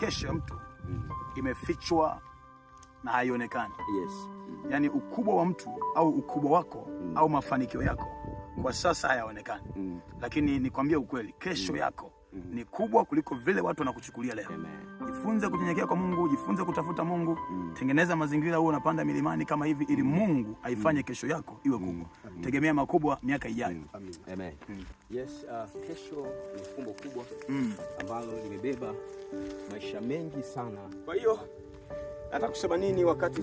kesho ya mtu imefichwa na haionekani. Yes. Yani ukubwa wa mtu au ukubwa wako au mafanikio yako kwa sasa hayaonekani. Lakini nikwambie ukweli, kesho yako ni kubwa kuliko vile watu wanakuchukulia leo. Jifunze kunyenyekea kwa Mungu, jifunze kutafuta Mungu. Tengeneza mazingira wewe unapanda milimani kama hivi ili Mungu aifanye kesho yako iwe kubwa. Tegemea makubwa miaka ijayo. Amen. Yes, kesho ni fumbo kubwa ambalo limebeba maisha mengi sana. Kwa hiyo nataka kusema nini wakati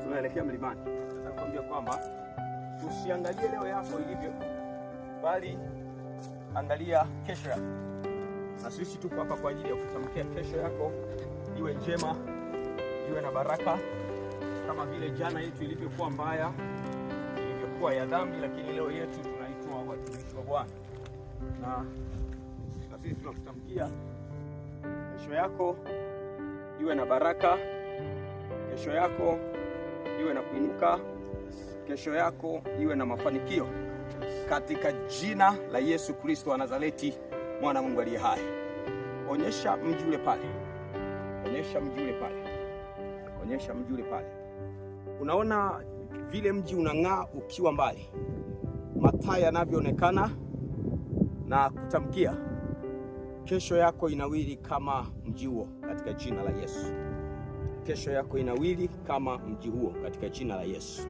tunaelekea mlimani? Nataka kuambia kwamba usiangalie leo yako ilivyo, bali angalia kesho yako. Na sisi tuko hapa kwa ajili ya kutamkia kesho yako iwe njema, iwe na baraka, kama vile jana yetu ilivyokuwa mbaya, ilivyokuwa ya dhambi, lakini leo yetu tunaitwa watumishi wa Bwana. Na sisi tunakutamkia kesho yako iwe na baraka, kesho yako iwe na kuinuka, kesho yako iwe na mafanikio, katika jina la Yesu Kristo wa Nazareti, mwana Mungu aliye hai. Onyesha mji ule pale, onyesha mji ule pale, onyesha mji ule pale. Unaona vile mji unang'aa ukiwa mbali, mataa yanavyoonekana, na kutamkia kesho yako inawili kama mji huo katika jina la Yesu. Kesho yako inawili kama mji huo katika jina la Yesu.